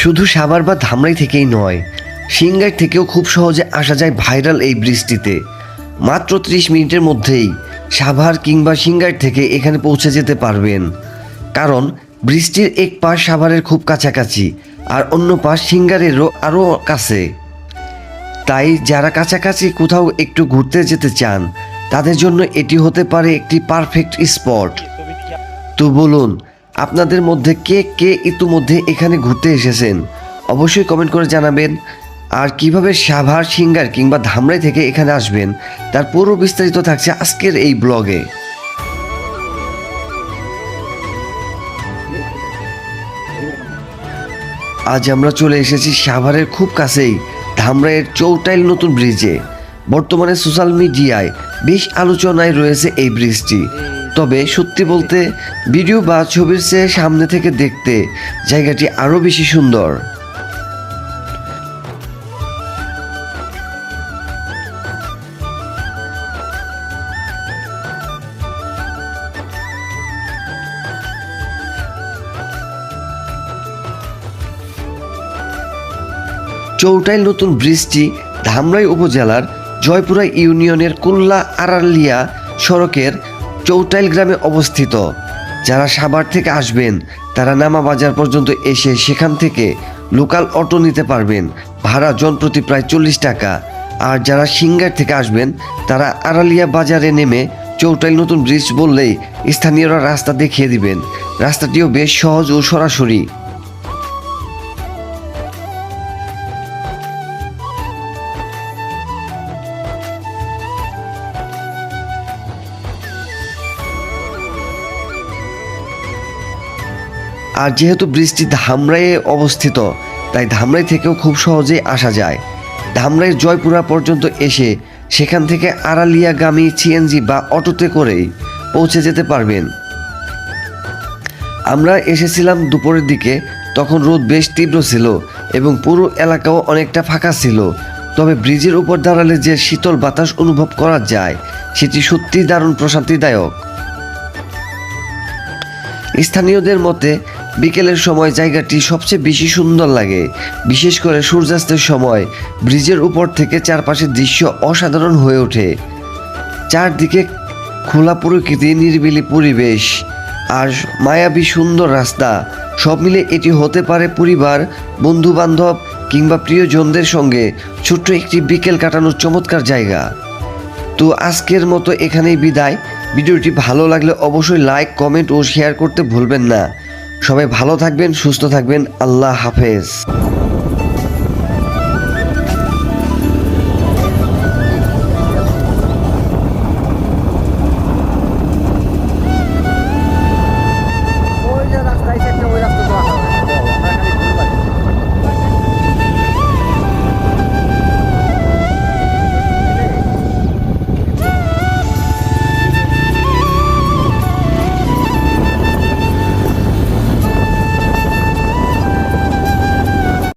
শুধু সাভার বা ধামরাই থেকেই নয়, সিংগাইর থেকেও খুব সহজে আসা যায় ভাইরাল এই ব্রিজটিতে। মাত্র 30 মিনিটের মধ্যেই সাভার কিংবা সিংগাইর থেকে এখানে পৌঁছে যেতে পারবেন, কারণ ব্রিজটির এক পাশ সাভারের খুব কাছাকাছি আর অন্য পাশ সিংগাইরেরও আরও কাছে। তাই যারা কাছাকাছি কোথাও একটু ঘুরতে যেতে চান তাদের জন্য এটি হতে পারে একটি পারফেক্ট স্পট। তো বলুন, আপনাদের মধ্যে কে কে ইতিমধ্যে এখানে ঘুরতে এসেছেন অবশ্যই কমেন্ট করে জানাবেন। আর কিভাবে সাভার, সিংগাইর কিংবা ধামরাই থেকে এখানে আসবেন তার পুরো বিস্তারিত থাকছে আজকের এই ব্লগে। আজ আমরা চলে এসেছি সাভারের খুব কাছেই ধামরাইয়ের চৌটাইল নতুন ব্রিজে। বর্তমানে সোশ্যাল মিডিয়ায় বেশ আলোচনায় রয়েছে এই ব্রিজটি। তবে সত্যি বলতে ভিডিও বা ছবির চেয়ে সামনে থেকে দেখতে জায়গাটি আরও বেশি সুন্দর। চৌটাইল নতুন ব্রিজটি ধামরাই উপজেলার জয়পুরা ইউনিয়নের কুল্লা আড়ালিয়া সড়কের চৌটাইল গ্রামে অবস্থিত। যারা সাভার থেকে আসবেন তারা নামা বাজার পর্যন্ত এসে সেখান থেকে লোকাল অটো নিতে পারবেন, ভাড়া জনপ্রতি প্রায় 40 টাকা। আর যারা সিংগাইর থেকে আসবেন তারা আড়ালিয়া বাজারে নেমে চৌটাইল নতুন ব্রিজ বললেই স্থানীয়রা রাস্তা দেখিয়ে দিবেন। রাস্তাটিও বেশ সহজ ও সরাসরি। আর যেহেতু ব্রিজটি ধামরাইয়ে অবস্থিত তাই ধামরাই থেকেও খুব সহজেই আসা যায়। ধামরাইয়ের জয়পুরা পর্যন্ত এসে সেখান থেকে আড়ালিয়াগামী সিএনজি বা অটোতে করেই পৌঁছে যেতে পারবেন। আমরা এসেছিলাম দুপুরের দিকে, তখন রোদ বেশ তীব্র ছিল এবং পুরো এলাকাও অনেকটা ফাঁকা ছিল। তবে ব্রিজের উপর দাঁড়ালে যে শীতল বাতাস অনুভব করা যায় সেটি সত্যিই দারুণ প্রশান্তিদায়ক। স্থানীয়দের মতে বিকেলের সময় জায়গাটি সবচেয়ে বেশি সুন্দর লাগে, বিশেষ করে সূর্যাস্তের সময়। ব্রিজের উপর থেকে চারপাশের দৃশ্য অসাধারণ হয়ে ওঠে। চারদিকে খোলা প্রকৃতি, নিরিবিলি পরিবেশ আর মায়াবী সুন্দর রাস্তা, সব মিলে এটি হতে পারে পরিবার, বন্ধু বান্ধব কিংবা প্রিয়জনদের সঙ্গে ছোট্ট একটি বিকেল কাটানোর চমৎকার জায়গা। তো আজকের মতো এখানেই বিদায়। ভিডিওটি ভালো লাগলে অবশ্যই লাইক, কমেন্ট ও শেয়ার করতে ভুলবেন না। সবাই ভালো থাকবেন, সুস্থ থাকবেন। আল্লাহ হাফেজ।